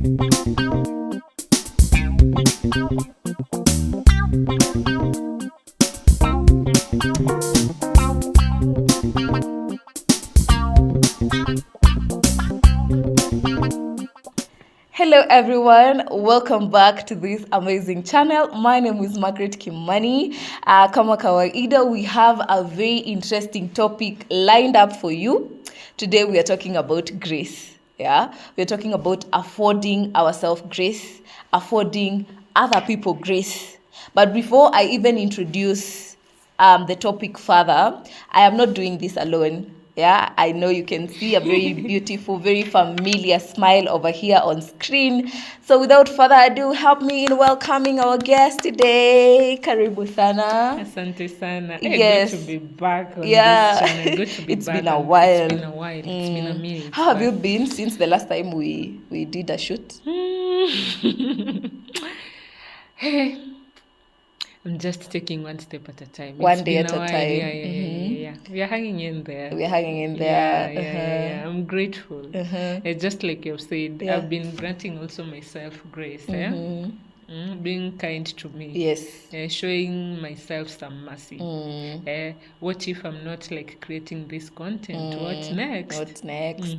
Hello everyone, welcome back to this amazing channel. My name is Margaret Kimani. Kama kawaida, we have a very interesting topic lined up for you. Today we are talking about grace. Yeah, we're talking about affording ourselves grace, affording other people grace. But before I even introduce the topic further, I am not doing this alone. Yeah, I know you can see a very beautiful, very familiar smile over here on screen. So without further ado, help me in welcoming our guest today. Karibu sana. Asante sana. Yes. Good to be back on Yeah. this channel. Good to be It's back. been a while. It's been a while. It's been a minute. How have you been since the last time we did a shoot? Hey, I'm just taking one step at a time. One day at a time. Yeah. We are hanging in there. We are hanging in there. Yeah. I'm grateful. Just like you've said, Yeah. I've been granting also myself grace. Being kind to me. Yes. Showing myself some mercy. What if I'm not like creating this content? What next? What's next?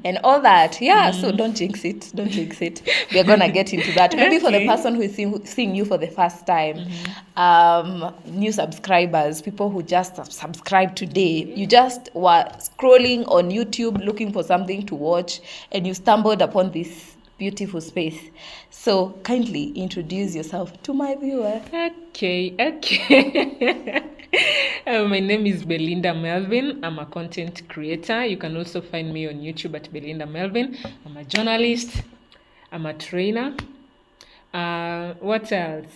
And all that. Yeah, so don't jinx it. Don't jinx it. We're going to get into that. Maybe for the person who is seeing you for the first time, new subscribers, people who just subscribed today, you just were scrolling on YouTube looking for something to watch and you stumbled upon this beautiful space. So kindly introduce yourself to my viewer. Okay. My name is Belinda Melvin. I'm a content creator. You can also find me on YouTube at Belinda Melvin. I'm a journalist. I'm a trainer. What else?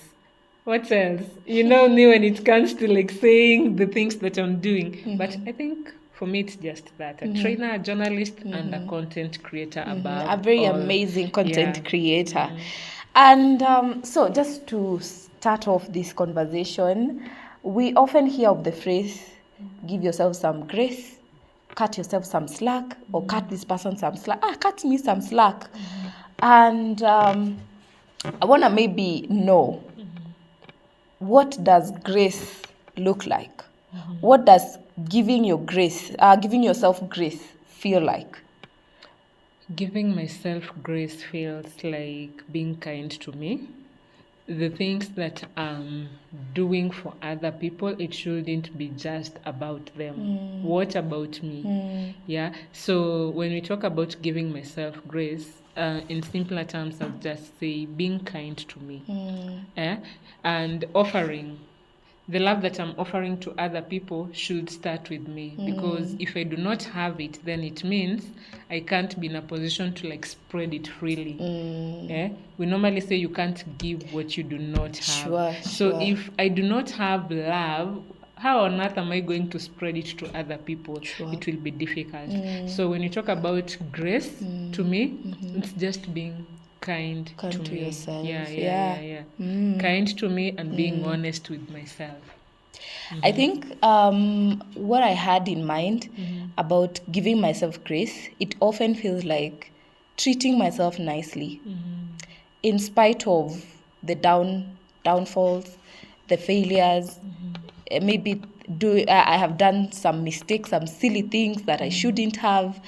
You know me when it comes to like saying the things that I'm doing. But I think for me, it's just that. A trainer, a journalist, and a content creator above a very all. amazing content creator. And so just to start off this conversation, we often hear of the phrase, give yourself some grace, cut yourself some slack, or cut this person some slack. Cut me some slack. And I want to maybe know, what does grace look like? What does giving yourself grace feel like? Giving myself grace feels like being kind to me. The things that I'm doing for other people, it shouldn't be just about them. What about me? Yeah. So when we talk about giving myself grace, in simpler terms, I'll just say being kind to me. And offering. The love that I'm offering to other people should start with me, because if I do not have it, then it means I can't be in a position to like spread it freely. We normally say you can't give what you do not have. So if I do not have love, how on earth am I going to spread it to other people? It will be difficult. So when you talk about grace, to me, it's just being kind to me. Yourself. Yeah. Kind to me and being honest with myself. I think what I had in mind about giving myself grace, it often feels like treating myself nicely, in spite of the downfalls, the failures. Maybe I have done some mistakes, some silly things that I shouldn't have.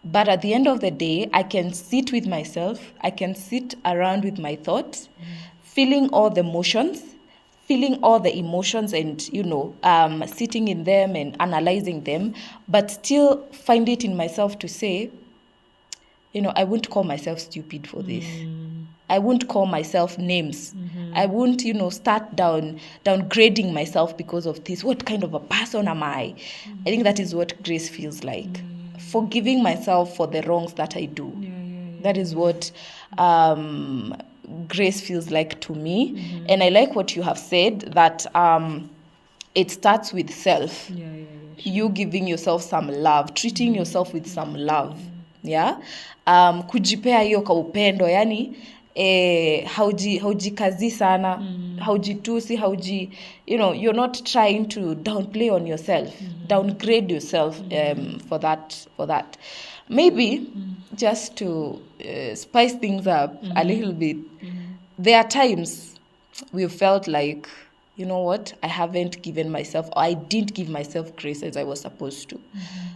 But at the end of the day, I can sit with myself. I can sit around with my thoughts, feeling all the emotions, and, sitting in them and analyzing them, but still find it in myself to say, I won't call myself stupid for this. I won't call myself names. I won't, start downgrading myself because of this. What kind of a person am I? I think that is what grace feels like. Forgiving myself for the wrongs that I do. That is what grace feels like to me. And I like what you have said, that it starts with self. You giving yourself some love, treating yourself with some love. Kujipea hiyo ka upendo, yani haujikazi sana, haujitusi, you're not trying to downplay on yourself, downgrade yourself for that. Maybe just to spice things up a little bit, there are times we felt like, you know what, I haven't given myself, or I didn't give myself grace as I was supposed to.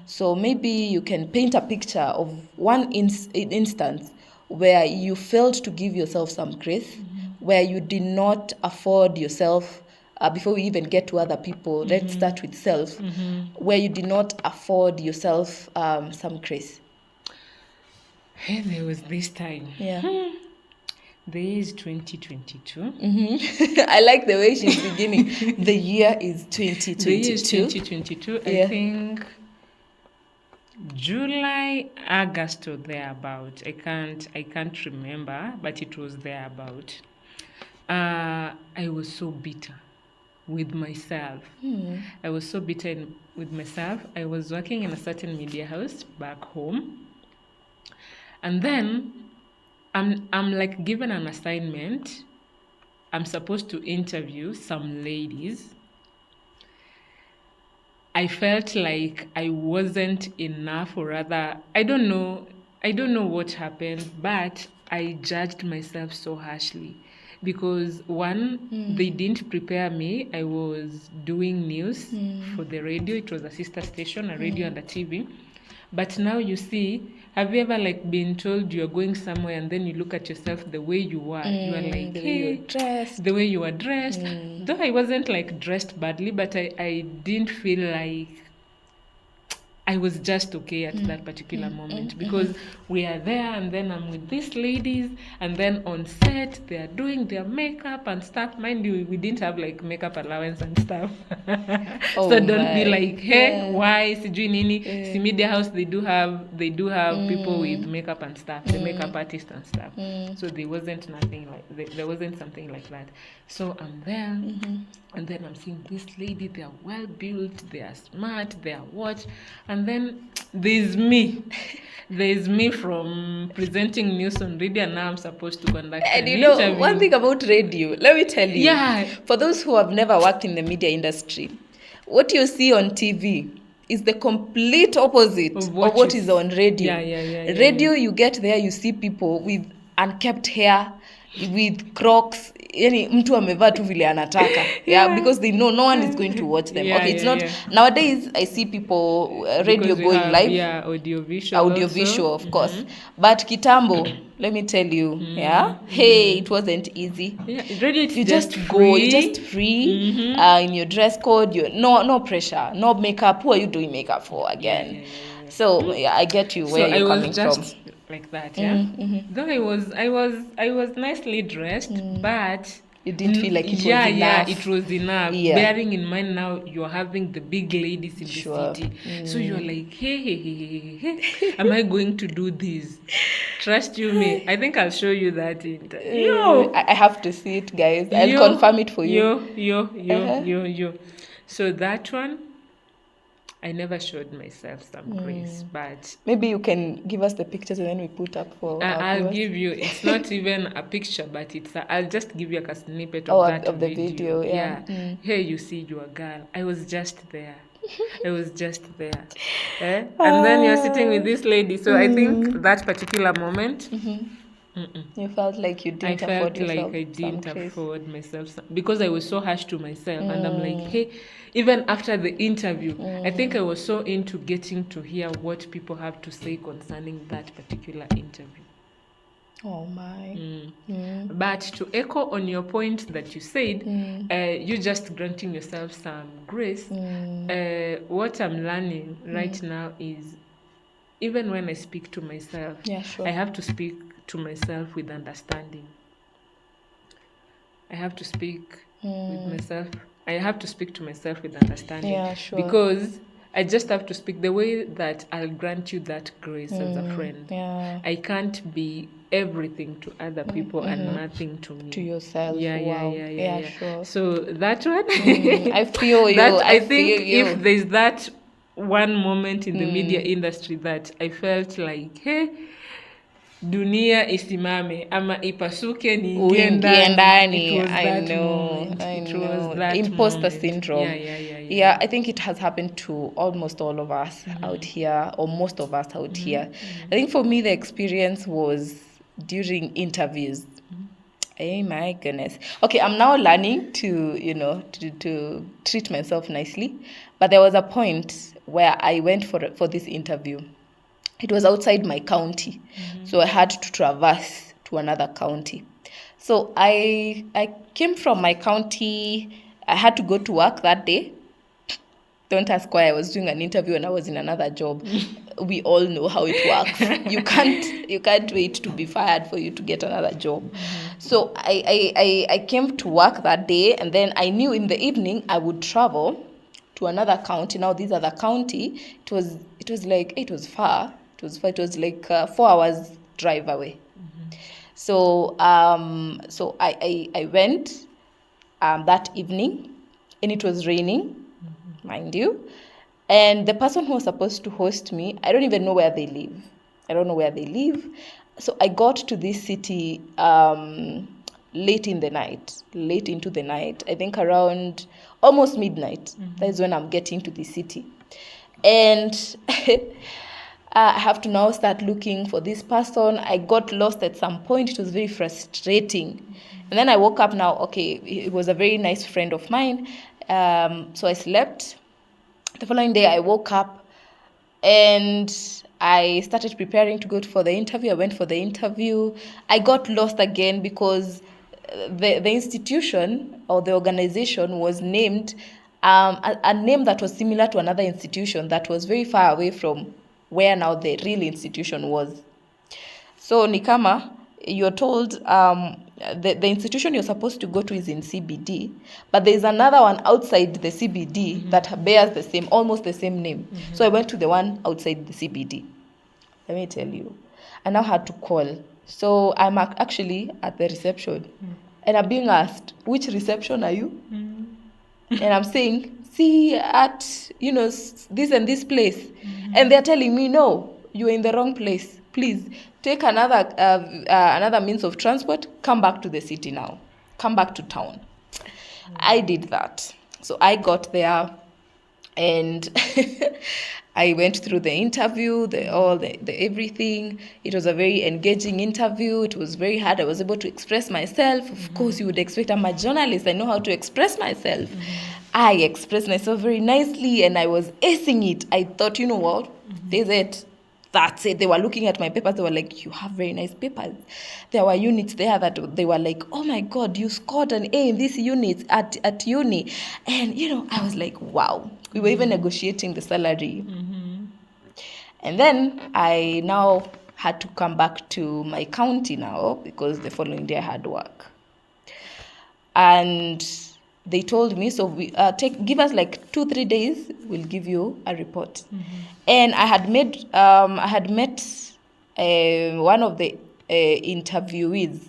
So maybe you can paint a picture of one instance where you failed to give yourself some grace, where you did not afford yourself, before we even get to other people, let's start with self, where you did not afford yourself some grace. Hey, there was this time. Yeah. The year is 2022. I like the way she's beginning. The year is 2022. The year is 2022. Yeah. I think July, August or thereabout. I can't remember, but it was thereabout. I was so bitter with myself. I was so bitter with myself. I was working in a certain media house back home. And then I'm like given an assignment. I'm supposed to interview some ladies. I felt like I wasn't enough, or rather, I don't know what happened, but I judged myself so harshly because one, they didn't prepare me. I was doing news for the radio. It was a sister station, a radio and a TV. But now you see, have you ever like been told you're going somewhere and then you look at yourself the way you are? You are like, the way hey, you're dressed. the way you are dressed. Though I wasn't like dressed badly, but I didn't feel like I was just okay at that particular moment because we are there and then I'm with these ladies and then on set they are doing their makeup and stuff. Mind you, we didn't have like makeup allowance and stuff. Oh So don't be my. like, hey, Yeah. why sijui nini? See, media house they do have people with makeup and stuff, the makeup artist and stuff. So there wasn't something like that. So I'm there and then I'm seeing this lady, they are well built, they are smart, they are what, and then there's me from presenting news on radio, and now I'm supposed to conduct And an you know, interview. one thing about radio, let me tell you, Yeah. for those who have never worked in the media industry, what you see on TV is the complete opposite Of of what what you is on radio. Yeah. Radio, you get there, you see people with unkept hair, with Crocs, yani mtu amevaa tu vile anataka. Yeah, because they know no one is going to watch them. Yeah, Okay, it's yeah, not yeah. Nowadays I see people radio Because we going have, live. yeah, audiovisual Of course, but kitambo, let me tell you, hey, it wasn't easy. Yeah, radio it's You just go, free. you're just free, in your dress code. You no pressure, no makeup. Who are you doing makeup for again? Yeah. So yeah, I get you where So you're I coming was just from. like that, yeah. Though I was nicely dressed, but You didn't feel like it was yeah, enough. it was enough. Yeah. Bearing in mind now you're having the big ladies in Sure. the city, so you're like, hey, am I going to do this? Trust you me. I think I'll show you that interview. I have to see it, guys. I'll confirm it for you. Yo. So that one, I never showed myself some grace, but Maybe you can give us the pictures and then we put up for our I'll viewers. give you. It's not even a picture, but I'll just give you a snippet Oh, of that of the video, yeah. Here you see your girl. I was just there. And then you're sitting with this lady. So I think that particular moment, You felt like you I didn't felt afford like yourself I some didn't grace. afford myself because I was so harsh to myself, and I'm like, hey, even after the interview, I think I was so into getting to hear what people have to say concerning that particular interview. Oh my. But to echo on your point that you said, you just granting yourself some grace. What I'm learning right now is, even when I speak to myself, Yeah, sure. I have to speak to myself with understanding. I have to speak with myself. I have to speak to myself with understanding. Yeah, sure. Because I just have to speak the way that I'll grant you that grace as a friend. Yeah. I can't be everything to other people and nothing to me. To yourself. Yeah, Wow. yeah. Sure. So that one, I feel you. that I feel think you. if there's that one moment in the media industry that I felt like, hey, dunia isimame ama ipasuke niingie Uingie ndani. ndani. It was I that know, moment. I It was know. that Imposter moment. syndrome. Yeah. I think it has happened to almost all of us out here, or most of us out here. I think for me, the experience was during interviews. Oh my goodness. Okay, I'm now learning to treat myself nicely. But there was a point where I went for this interview. It was outside my county. So I had to traverse to another county. So I came from my county. I had to go to work that day. Don't ask why I was doing an interview and I was in another job. We all know how it works. You can't wait to be fired for you to get another job. So I came to work that day, and then I knew in the evening I would travel to another county. Now this other county, it was far. It was like 4 hours drive away. So I went that evening, and it was raining, mind you. And the person who was supposed to host me, I don't even know where they live. I don't know where they live. So I got to this city late into the night. I think around almost midnight. That is when I'm getting to the city. And I have to now start looking for this person. I got lost at some point. It was very frustrating. And then I woke up now. Okay, it was a very nice friend of mine. So I slept. The following day, I woke up and I started preparing to go for the interview. I went for the interview. I got lost again because the institution or the organization was named a name that was similar to another institution that was very far away from where now the real institution was. So Nikama, you're told the institution you're supposed to go to is in CBD, but there's another one outside the CBD that bears almost the same name. So I went to the one outside the CBD. Let me tell you. I now had to call. So I'm actually at the reception. And I'm being asked, which reception are you? And I'm saying, see, at, this and this place. And they're telling me, no, you're in the wrong place. Please, take another means of transport. Come back to the city now. Come back to town. I did that. So I got there, and I went through the interview, the everything. It was a very engaging interview. It was very hard. I was able to express myself. Of course, you would expect, I'm a journalist. I know how to express myself. I expressed myself very nicely, and I was acing it. I thought, you know what? This is it. That's it. They were looking at my papers. They were like, you have very nice papers. There were units there that they were like, oh my God, you scored an A in this unit at uni. And, I was like, wow. We were even negotiating the salary. And then I now had to come back to my county now because the following day I had work. And they told me, so we give us like 2-3 days, we'll give you a report. And I had met one of the interviewees.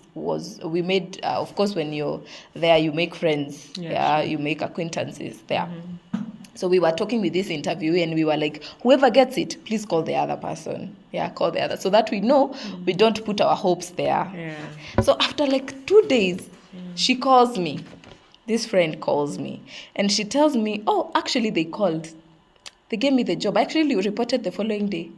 We made, of course, when you're there, you make friends. Sure. You make acquaintances there. So we were talking with this interviewee, and we were like, whoever gets it, please call the other person. Yeah, call the other, so that we know we don't put our hopes there. Yeah. So after like 2 days, she calls me. This friend calls me, and she tells me, oh, actually they called. They gave me the job. I actually reported the following day.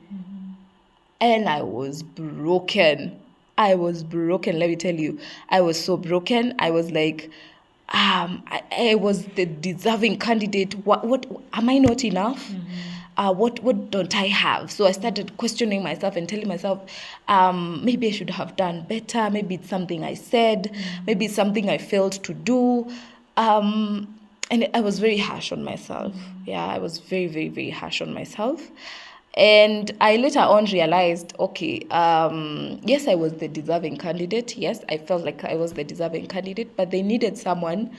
And I was broken. Let me tell you. I was so broken. I was like, I was the deserving candidate. What am I not enough? What don't I have? So I started questioning myself and telling myself, maybe I should have done better. Maybe it's something I said. Maybe it's something I failed to do. And I was very harsh on myself. Yeah, I was very, very, very harsh on myself. And I later on realized, okay, yes, I was the deserving candidate. Yes, I felt like I was the deserving candidate, but they needed someone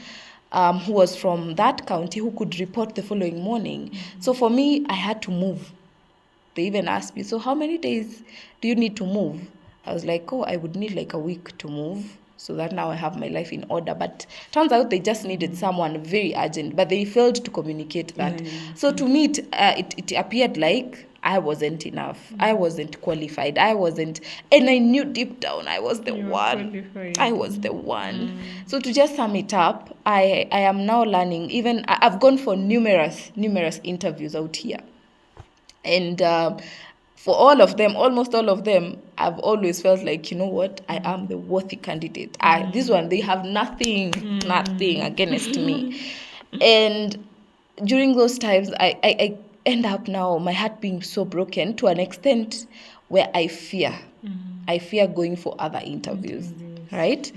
who was from that county who could report the following morning. So for me, I had to move. They even asked me, so how many days do you need to move? I was like, I would need like a week to move, so that now I have my life in order. But turns out they just needed someone very urgent, but they failed to communicate that. So to me, it appeared like I wasn't enough. I wasn't qualified. And I knew deep down I was the You were one. qualified. I was the one. So to just sum it up, I am now learning. Even I've gone for numerous interviews out here, and for all of them, almost all of them, I've always felt like, you know what, I am the worthy candidate. This one, they have nothing against me. And during those times, I end up now, my heart being so broken to an extent where I fear going for other interviews. Right?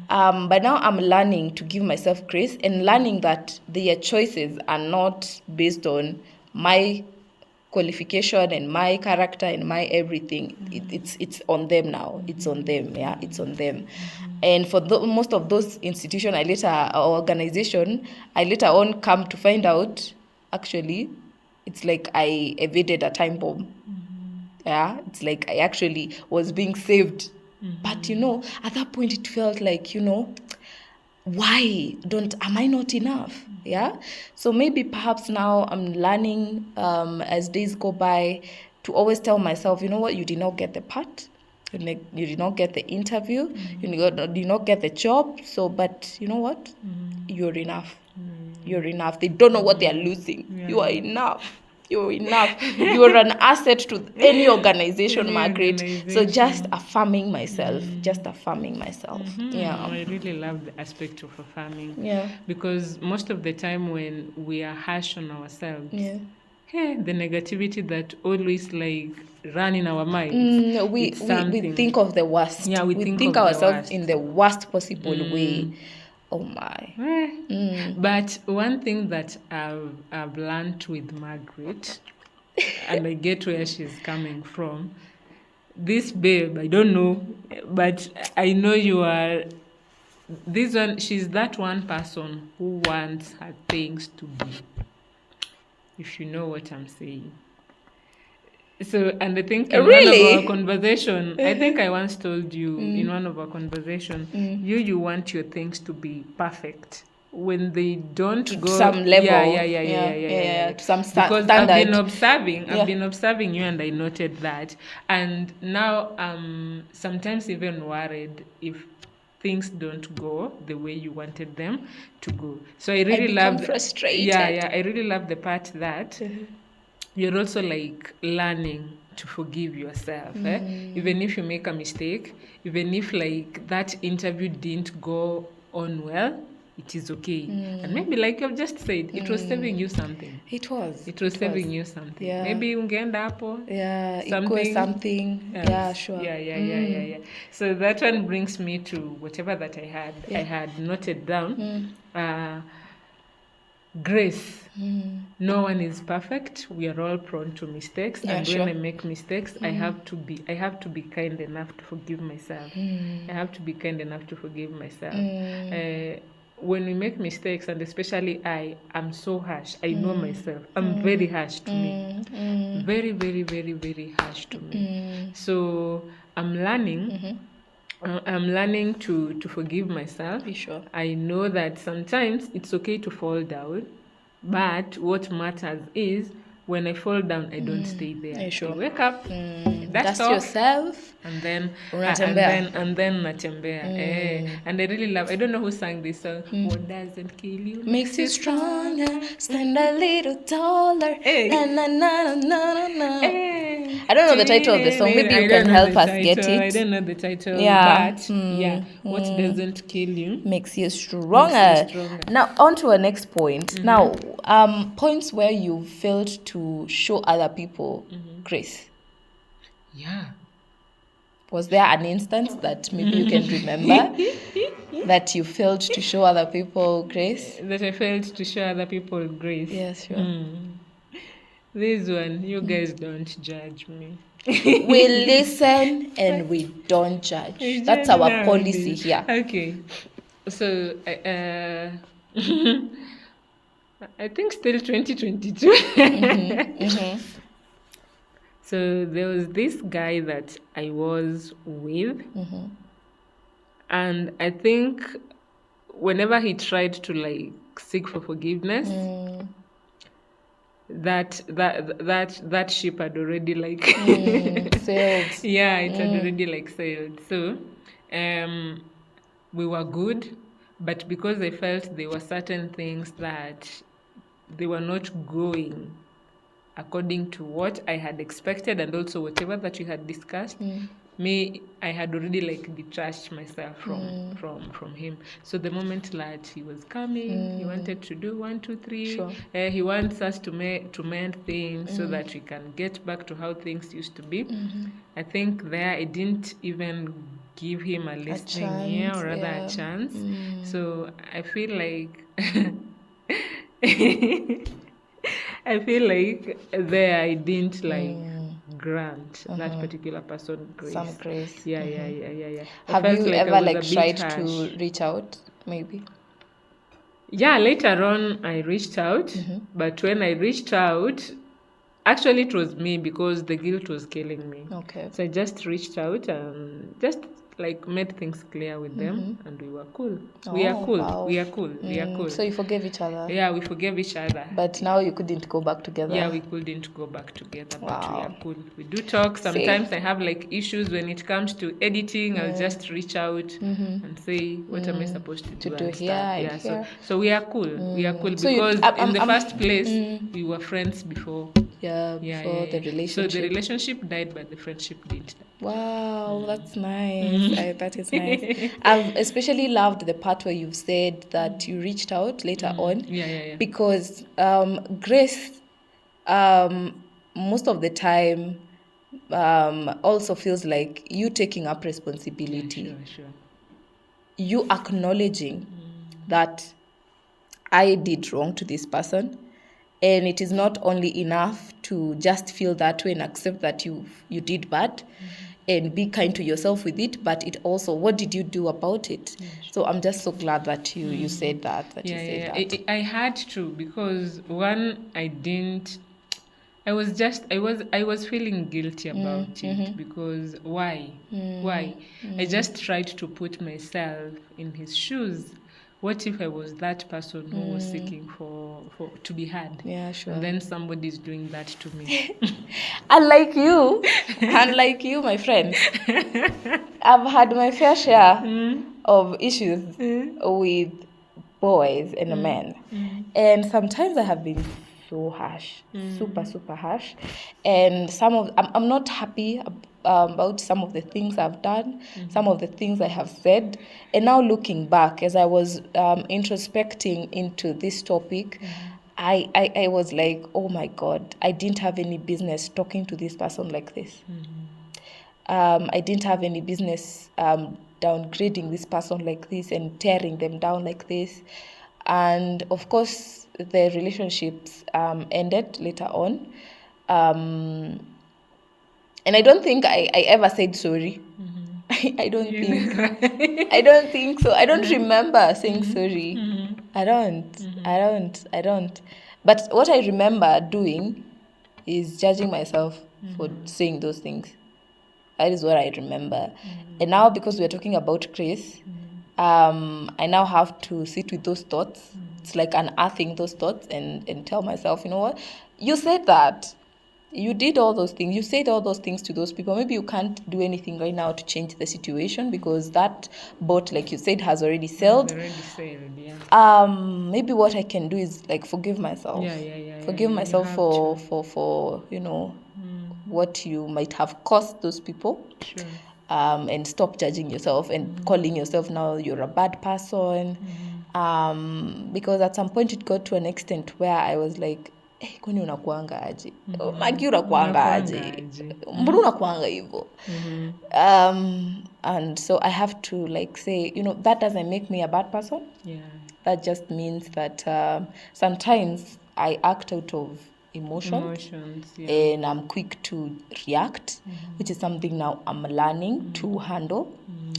But now I'm learning to give myself grace and learning that their choices are not based on my qualification and my character and my everything. It's on them now. It's on them. Yeah, it's on them. And for most of those institution or organization, I later on come to find out, actually, it's like I evaded a time bomb. Yeah, it's like I actually was being saved. But at that point it felt like, why am I not enough? Yeah. So maybe perhaps now I'm learning, as days go by, to always tell myself, you know what, you did not get the part, you did not get the interview, you did not get the job. So, but you know what, you're enough. You're enough. They don't know what they are losing. You are enough. You're enough. You're an asset to any organization, Margaret. So just affirming myself. Yeah. I really love the aspect of affirming. Yeah. Because most of the time when we are harsh on ourselves, Yeah. the negativity that always like run in our minds. We think of the worst. Yeah, we think of ourselves the worst. in the worst possible way. Oh my. But one thing that I've learned with Margaret, and I get where she's coming from. This babe, I don't know, but I know you are. This one, she's that one person who wants her things to be. If you know what I'm saying. So, and I think in one of our conversation, I think I once told you in one of our conversation, you want your things to be perfect. When they don't to go some level, yeah, to some because standard. I've been observing you, and I noted that, and now sometimes even worried if things don't go the way you wanted them to go. So I really love frustrated. Yeah, I really love the part that you're also like learning to forgive yourself. Even if you make a mistake, even if like that interview didn't go on well, it is okay. And maybe like you've just said, it was saving you something. It was saving you something. Yeah. Maybe ungeenda hapo. Yeah, something else. Yeah, sure. Yeah. So that one brings me to whatever that I had noted down. Grace. No one is perfect. We are all prone to mistakes, and when I make mistakes, I have to be kind enough to forgive myself. I have to be kind enough to forgive myself. When we make mistakes, and especially I'm so harsh. I know myself. I'm very harsh to me. Very, very, very, very harsh to me. So I'm learning. I'm learning to forgive myself. Be sure. I know that sometimes it's okay to fall down, but what matters is when I fall down, I don't stay there. Sure. I wake up, dust yourself, and then unatembea. natembea. And I really love. I don't know who sang this song. What doesn't kill you makes you stronger. Stand a little taller. Na, na, na, na, na, na. I don't know the title of the song. Maybe you can help us get it. I don't know the title. Yeah. But what doesn't kill you makes you stronger. Now on to our next point. Now, points where you failed to show other people grace. Yeah. Was there an instance that maybe you can remember that you failed to show other people grace? That I failed to show other people grace? Yes, sure. This one, you guys don't judge me. We listen and we don't judge. That's our policy here. Okay. So, I think still 2022. So there was this guy that I was with, and I think whenever he tried to like seek for forgiveness, that ship had already like Sailed. yeah, it had already like sailed. So we were good, but because I felt there were certain things that they were not going according to what I had expected, and also whatever that we had discussed, I had already like detached myself from him. So the moment that he was coming, he wanted to do 1, 2, 3. Sure. He wants us to mend things so that we can get back to how things used to be. I think there I didn't even give him a listening ear, or rather a chance. So I feel like I feel like there I didn't like grant that particular person grace. Some grace. Yeah. I Have felt you like I ever was like a bit tried harsh. to reach out, maybe? Yeah, later on I reached out, but when I reached out, actually it was me because the guilt was killing me. Okay. So I just reached out and just like made things clear with them, and we were cool. We are Oh, cool. wow. We are cool. We are cool. So you forgave each other? Yeah, we forgave each other. But now you couldn't go back together? Yeah, we couldn't go back together, but we Wow. are cool. We do talk. Sometimes I have like issues when it comes to editing. I'll just reach out and say, what am I supposed to do? And stuff. here Yeah, and so here. so we are cool. We are cool So you- because I'm- in the I'm- first place we were friends before. Yeah, before the So relationship. the relationship died, but the friendship didn't die. Wow, that's nice. That is nice. I've especially loved the part where you've said that you reached out later on. Yeah. Because grace, most of the time, also feels like you taking up responsibility. Sure. You acknowledging that I did wrong to this person. And it is not only enough to just feel that way and accept that you did bad and be kind to yourself with it, but it also, what did you do about it? So I'm just so glad that you said that, you said that. I had to, because one, I was feeling guilty about it, because why? I just tried to put myself in his shoes. What if I was that person who was seeking for to be heard? Yeah, sure. And then somebody's doing that to me. Unlike you, my friend, I've had my fair share of issues with boys and men. And sometimes I have been so harsh, super harsh. And I'm not happy about some of the things I've done, some of the things I have said. And now looking back, as I was introspecting into this topic, I was like, oh my God, I didn't have any business talking to this person like this. I didn't have any business downgrading this person like this and tearing them down like this. And of course, the relationships ended later on. And I don't think I ever said sorry. I don't think so. I don't remember saying sorry. I don't. But what I remember doing is judging myself for saying those things. That is what I remember. And now, because we're talking about grace, I now have to sit with those thoughts. It's like unearthing those thoughts and tell myself, you know what? You said that. You did all those things. You said all those things to those people. Maybe you can't do anything right now to change the situation because that boat, like you said, has already sailed. Yeah. Maybe what I can do is like forgive myself. Forgive myself for what you might have caused those people. Sure. And stop judging yourself and calling yourself now you're a bad person. Because at some point it got to an extent where I was like, hey, kwani unakuanga aje? Maki unakuanga aje? Mbona unakuanga hivyo? And so I have to like say, that doesn't make me a bad person. Yeah. That just means that sometimes I act out of emotions, yeah. And I'm quick to react, which is something now I'm learning to handle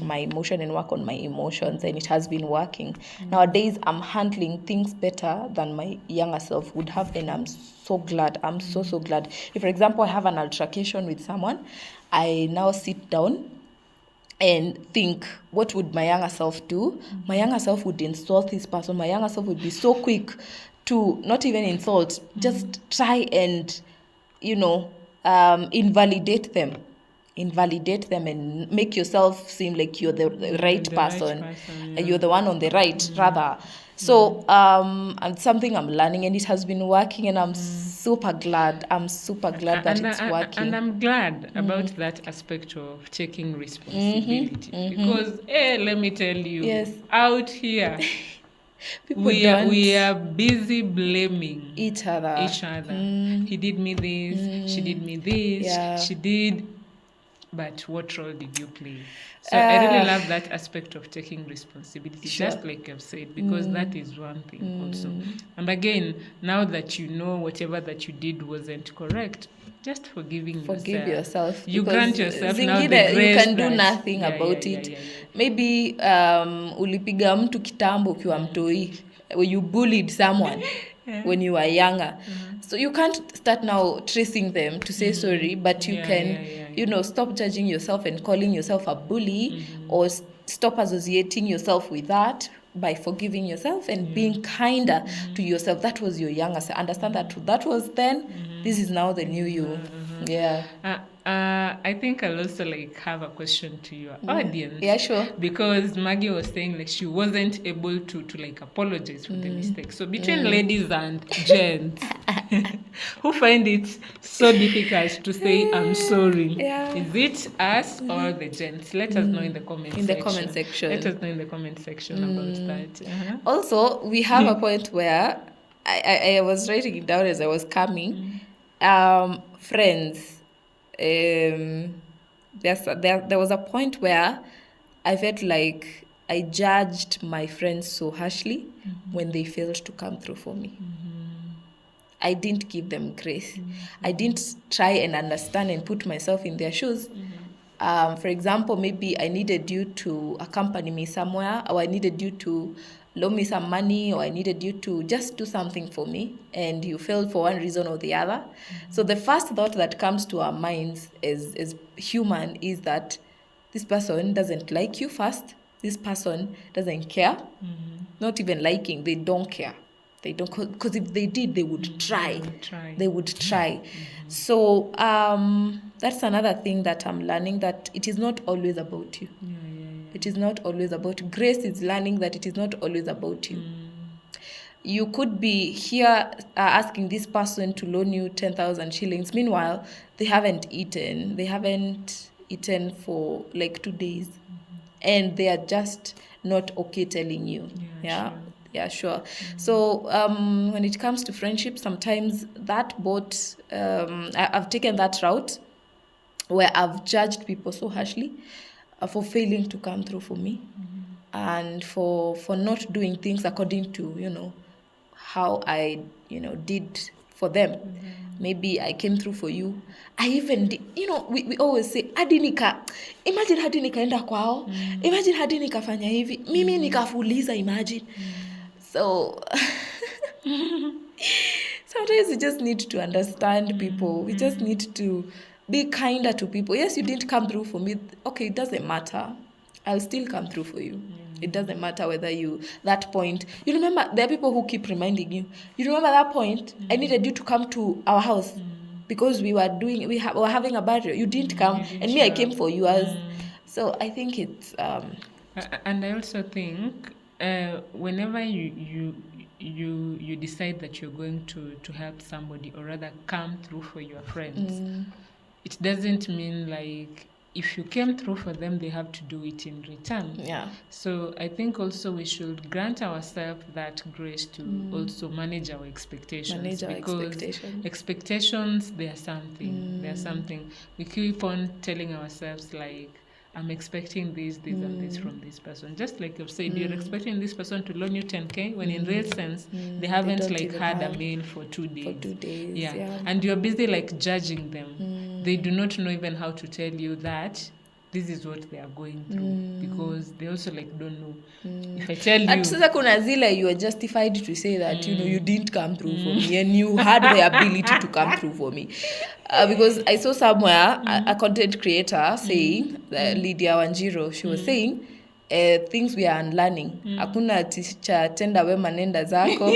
my emotion and work on my emotions, and it has been working. Nowadays, I'm handling things better than my younger self would have, and I'm so glad. I'm so glad. If, for example, I have an altercation with someone, I now sit down and think, what would my younger self do? My younger self would insult this person. My younger self would be so quick to not even insult, just try and, invalidate them and make yourself seem like you're the right the right person, person, you're the one on the right, rather. So and something I'm learning, and it has been working, and I'm super glad that it's working. And I'm glad about that aspect of taking responsibility, because let me tell you, Yes. out here People we don't are busy blaming each other. He did me this, she did me this, Yeah. she did. But what role did you play? So I really love that aspect of taking responsibility, Sure. just like I've said, because that is one thing also. And again, now that you know whatever that you did wasn't correct, just forgive yourself, You because grant yourself now the zingine you grace can do that, nothing about it. Maybe ulipiga mtu kitambo ukiwa mtoi, you bullied someone when you were younger. So you can't start now tracing them to say sorry, but you can stop judging yourself and calling yourself a bully, or stop associating yourself with that by forgiving yourself and being kinder to yourself. That was your younger self. Understand that was then. This is now the new you. Yeah. I think I'll also have a question to your audience. Yeah, sure. Because Maggie was saying she wasn't able to apologize for the mistake. So between ladies and gents who find it so difficult to say I'm sorry, is it us or the gents? Let us know in the comment section. Let us know in the comment section about that. Also, we have a point where I was writing it down as I was coming. Friends. There was a point where I felt like I judged my friends so harshly when they failed to come through for me. I didn't give them grace. I didn't try and understand and put myself in their shoes. For example, maybe I needed you to accompany me somewhere, or I needed you to loan me some money, or I needed you to just do something for me, and you failed for one reason or the other. So the first thought that comes to our minds as human is that this person doesn't like you first. This person doesn't care. Not even liking, they don't care. They don't, because if they did, they would try. They would try. So that's another thing that I'm learning, that it is not always about you. It is not always about you. Grace is learning that it is not always about you. You could be here asking this person to loan you 10,000 shillings. Meanwhile, they haven't eaten. They haven't eaten for 2 days. And they are just not okay telling you. Yeah, sure. So when it comes to friendship, sometimes that boat, I've taken that route where I've judged people so harshly for failing to come through for me, and for not doing things according to how I did for them. Maybe I came through for you. I even did, we always say imagine hadi nikaenda kwao, imagine hadi nikafanya hivi, mimi nikafuliza, imagine. So sometimes we just need to understand people. We just need to be kinder to people. Yes, you didn't come through for me. Okay, it doesn't matter. I'll still come through for you. It doesn't matter whether that point. You remember, there are people who keep reminding you. You remember that point? I needed you to come to our house because we were having a burial. You didn't come, and me, I came for you. So I think it's. And I also think whenever you decide that you're going to help somebody, or rather come through for your friends, it doesn't mean if you came through for them, they have to do it in return. Yeah. So I think also we should grant ourselves that grace to also manage our expectations. Expectations, they are something. They are something. We keep on telling ourselves I'm expecting this and this from this person. Just like you've said, you're expecting this person to loan you 10K when in real sense they haven't had a meal for 2 days. For 2 days. Yeah. And you're busy judging them. They do not know even how to tell you that this is what they are going through, because they also don't know. If I tell you, sasa kuna zile you are justified to say that you didn't come through for me, and you had the ability to come through for me, because I saw somewhere a content creator saying, Lydia Wanjiro, she was saying, things we are unlearning. Hakuna cha tenda wema nenda zako.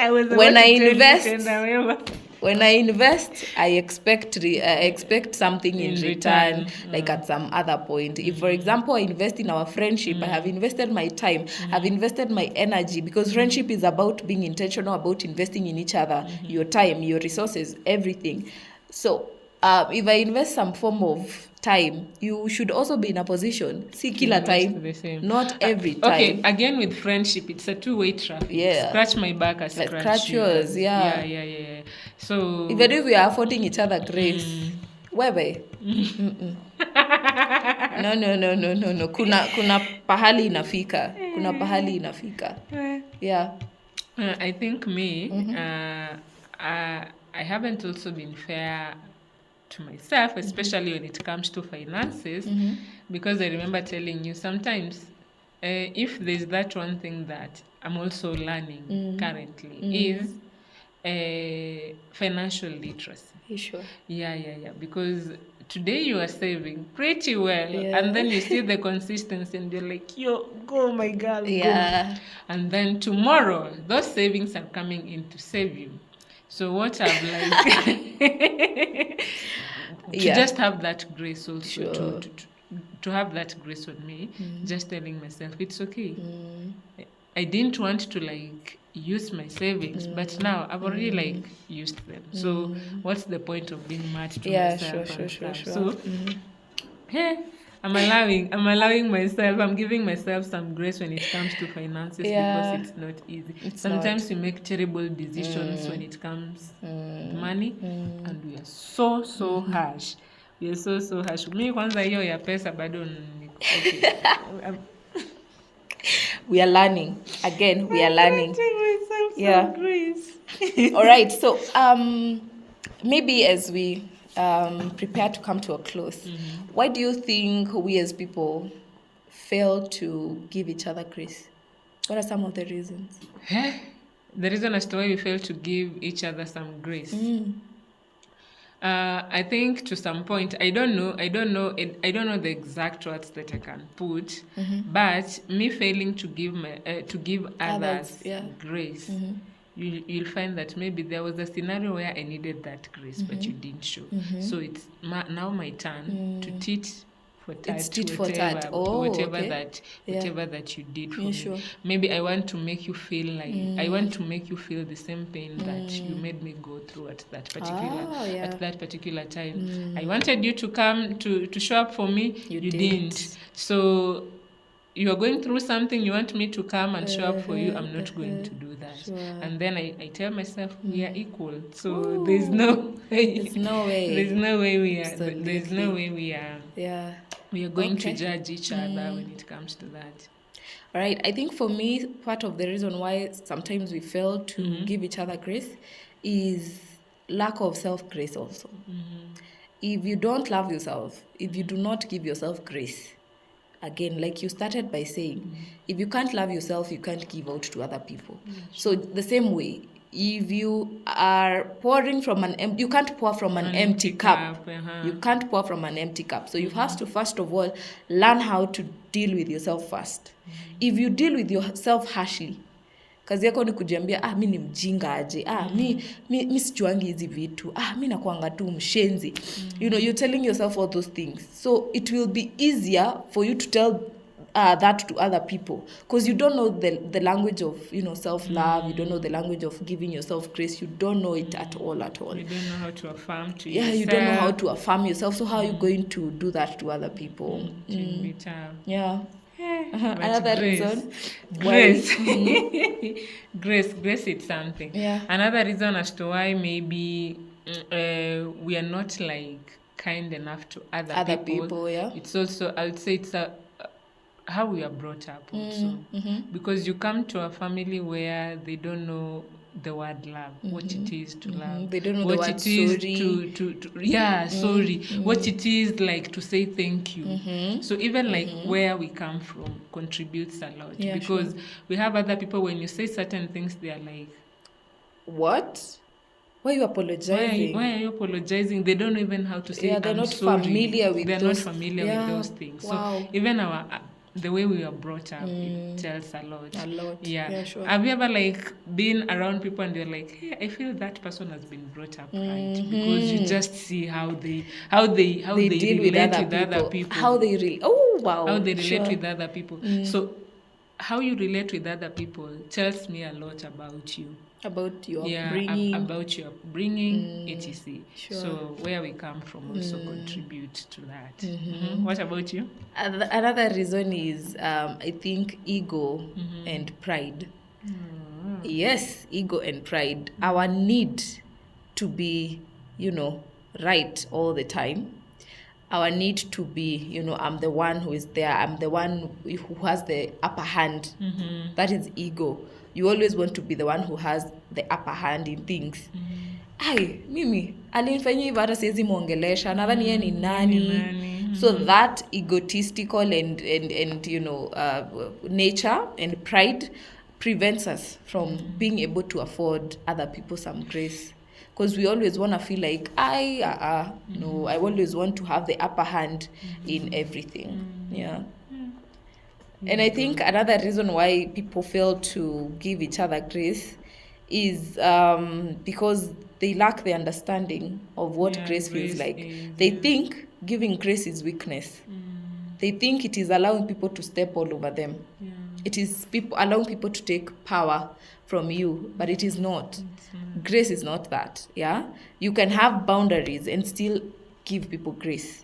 I was about When to I tell you invest, tenda wema. when I invest, I expect something in return, like at some other point. If, for example, I invest in our friendship, I have invested my time, I've invested my energy, because friendship is about being intentional, about investing in each other, your time, your resources, everything. So, if I invest some form of time, you should also be in a position, see kila time, the same. not every time. Okay, again with friendship, it's a two-way traffic. Yeah. Scratch my back, I Like scratch yours, yeah. Yeah. So even if we are affording each other grace, wewe no, kuna pahali inafika, yeah. I think me, I haven't also been fair to myself, especially when it comes to finances, because I remember telling you sometimes, if there's that one thing that I'm also learning currently is financial literacy. You sure? Yeah. Because today you are saving pretty well, and then you see the consistency, and you're like, "Yo, go, my girl, Yeah. go." And then tomorrow, those savings are coming in to save you. So what I've like to just have that grace also Sure. to have that grace on me, just telling myself it's okay. I didn't want to like use my savings, but now I've already like used them. So what's the point of being mad to myself and stuff? So hey, I'm allowing myself, I'm giving myself some grace when it comes to finances, because it's not easy. Sometimes we make terrible decisions when it comes to money, and we are so harsh. We are so harsh. Mi kwanza hiyo ya pesa bado okay. We are learning. Again, we are learning. Yeah. Grace. All right. So, maybe as we prepare to come to a close, why do you think we as people fail to give each other grace? What are some of the reasons? The reason as to why we fail to give each other some grace. I think to some point, I don't know the exact words that I can put, but me failing to give others grace, you'll find that maybe there was a scenario where I needed that grace, but you didn't show. So it's now my turn to teach for tat, whatever that you did for me. Sure. Maybe I want to make you feel like I want to make you feel the same pain that you made me go through at that particular time. I wanted you to come to show up for me. You didn't. So you are going through something, you want me to come and show up for you, I'm not going to do that. Sure. And then I tell myself we are equal. So there's no way. There's no way we are. Absolutely. There's no way we are. Yeah. We are going to judge each other when it comes to that. All right. I think for me, part of the reason why sometimes we fail to give each other grace is lack of self-grace also. If you don't love yourself, if you do not give yourself grace, again, like you started by saying, if you can't love yourself, you can't give out to other people. So the same way, if you are pouring from you can't pour from an empty cup. You can't pour from an empty cup. So you have to, first of all, learn how to deal with yourself first. If you deal with yourself harshly, kazi yako ni kujiambia mi ni mjinga aje, mi sijuangi hizi vitu, mi nakuanga tu mshenzi. You're telling yourself all those things, so it will be easier for you to tell that to other people, because you don't know the language of self-love. You don't know the language of giving yourself grace. You don't know it at all. You don't know how to affirm to yourself. You don't know how to affirm yourself. So how are you going to do that to other people? Yeah. Another reason, grace. Grace is something. Another reason as to why maybe we are not like kind enough to other people. It's also, I would say, it's how we are brought up also. Because you come to a family where they don't know the word love, what it is to love. They don't know what the word it is sorry. Sorry. What it is like to say thank you. So even like where we come from contributes a lot. Because we have other people, when you say certain things, they are like, what? Why are you apologizing? Why are you apologizing? They don't even know how to say they're I'm not sorry. Familiar with they're those, not familiar with those things. Wow. So even our the way we were brought up, it tells a lot. A lot. Yeah. Yeah, sure. Have you ever like been around people and they're like, hey, I feel that person has been brought up right, because you just see how they They deal with relate other with other people. people, How they really. Oh, wow. how they relate Sure. with other people. So how you relate with other people tells me a lot about you. About your Yeah, upbringing. about your upbringing, etc. Sure. So where we come from also contribute to that. What about you? Another reason is, I think, ego and pride. Yes, ego and pride. Our need to be, right all the time. Our need to be, I'm the one who is there. I'm the one who has the upper hand. That is ego. You always want to be the one who has the upper hand in things. Ai, mimi alinifanyia hivyo, hata siwezi mwongelesha, nadhani yeye ni nani. So that egotistical and nature and pride prevents us from being able to afford other people some grace, because we always want to feel like no, I always want to have the upper hand in everything. Yeah. And I think another reason why people fail to give each other grace is because they lack the understanding of what grace feels like. They think giving grace is weakness. They think it is allowing people to step all over them. It is allowing people to take power from you, but it is not. Grace is not that. Yeah, you can have boundaries and still give people grace.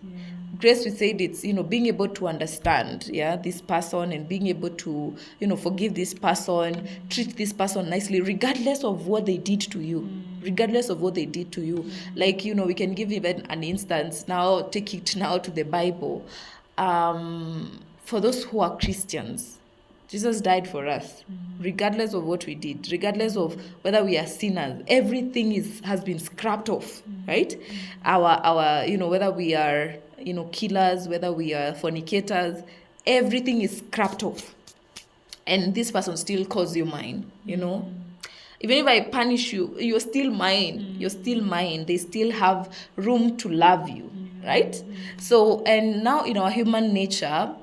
Grace, we said, it's being able to understand this person, and being able to forgive this person, treat this person nicely regardless of what they did to you. Like, we can give even an instance now. Take it now to the Bible. For those who are Christians, Jesus died for us, regardless of what we did, regardless of whether we are sinners. Everything has been scrapped off, right? Our whether we are killers, whether we are fornicators, everything is scrapped off, and this person still calls you mine. Even if I punish you, you're still mine. You're still mine. They still have room to love you, right? So, and now in our human nature,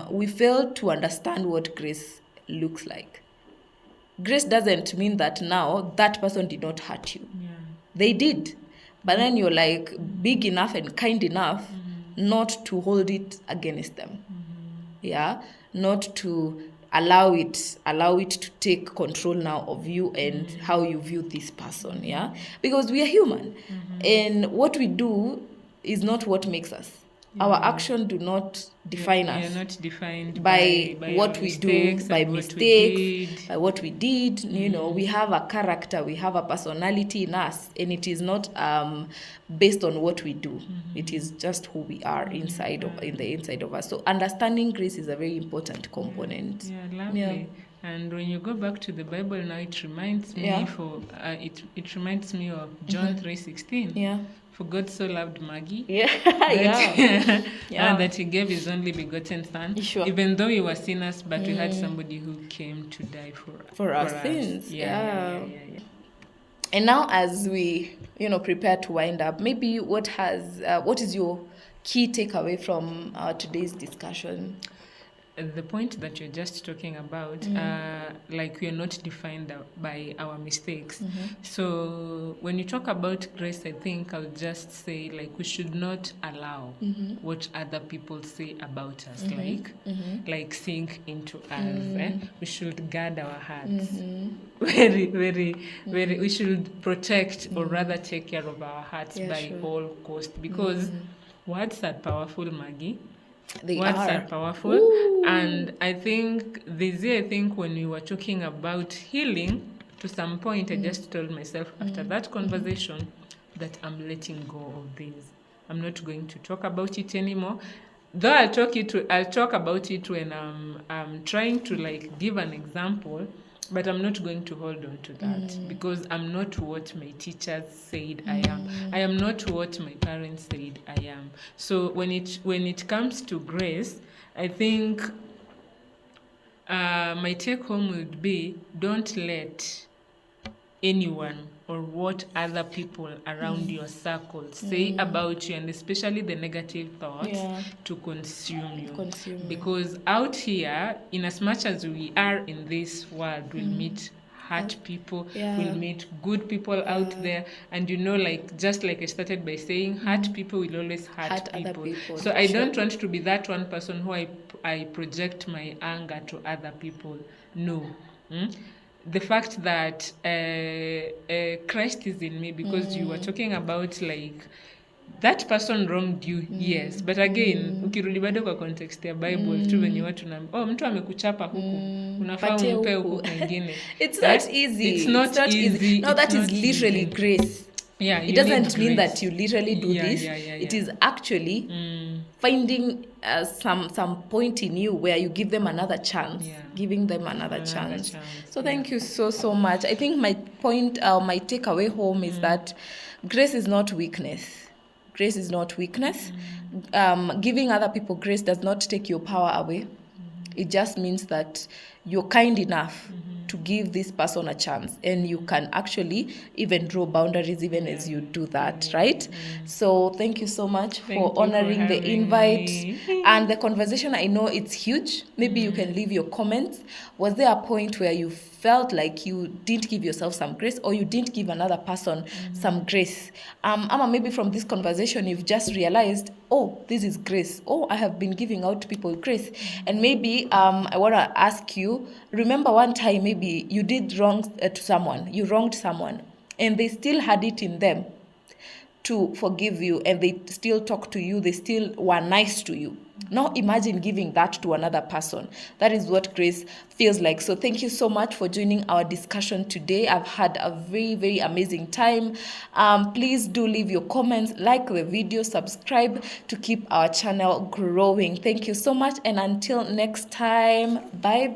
we fail to understand what grace looks like. Grace doesn't mean that now that person did not hurt you. They did. But then you're like big enough and kind enough not to hold it against them. Yeah? Not to allow it to take control now of you and how you view this person. Yeah? Because we are human. And what we do is not what makes us. Our actions do not define us. You're not defined by what we do, by mistakes, by what we did. We have a character, we have a personality in us, and it is not based on what we do. It is just who we are in the inside of us. So understanding grace is a very important component. Lovely. Yeah. And when you go back to the Bible now, it reminds me it reminds me of John 3:16. Yeah. For God so loved Maggie that he gave his only begotten son. Sure. Even though we were sinners, but we had somebody who came to die for our us. sins. Yeah. And now, as we prepare to wind up, maybe what is your key takeaway from today's discussion? The point that you're just talking about, like we are not defined by our mistakes. So when you talk about grace, I think I'll just say, like, we should not allow what other people say about us, like sink into us. We should guard our hearts. Very, very, very. We should protect, or rather take care of our hearts by all cost, because words are powerful, Maggie. Words are powerful. Ooh. And I think this year, when we were talking about healing, to some point I just told myself after that conversation that I'm letting go of this. I'm not going to talk about it anymore. Though I'll talk about it when I'm trying to like give an example, but I'm not going to hold on to that because I'm not what my teachers said I am. I am not what my parents said I am. So when it comes to grace, I think my take home would be, don't let anyone or what other people around your circle say about you, and especially the negative thoughts Yeah. to consume you. Consume you. Because out here, in as much as we are in this world, we'll meet hurt people, Yeah. we'll meet good people out there, and like, just like I started by saying, hurt people will always hurt Other people. people. So I Sure. don't want to be that one person who I project my anger to other people. No. The fact that Christ is in me, because you were talking about, like, that person wronged you, yes, but again, ukirudi bado kwa context ya Bible tu venye watu mtu amekuchapa huku, unafaa Patie umpe huku. huku kwingine. It's not easy. It's not easy. No, that It's is not literally easy. grace. Yeah, It you doesn't need mean grace. that you literally do Yeah, this. yeah, yeah, It yeah. is actually finding some point in you where you give them another chance. Yeah. Giving them another Another chance. chance, So thank you so much. I think my point, my takeaway home is that grace is not weakness. Grace is not weakness. Giving other people grace does not take your power away. It just means that you're kind enough to give this person a chance, and you can actually even draw boundaries even as you do that, right? So thank you so much Thank for you for honoring the having invite me. and the conversation. I know it's huge. Maybe you can leave your comments. Was there a point where you felt like you didn't give yourself some grace, or you didn't give another person some grace? Ama maybe from this conversation you've just realized, oh, this is grace. Oh, I have been giving out people grace. And maybe I want to ask you, remember one time maybe you did wrong to someone, you wronged someone, and they still had it in them to forgive you, and they still talk to you, they still were nice to you. Now imagine giving that to another person. That is what grace feels like. So thank you so much for joining our discussion today. I've had a very amazing time. Please do leave your comments, like the video, subscribe to keep our channel growing. Thank you so much, and until next time, bye.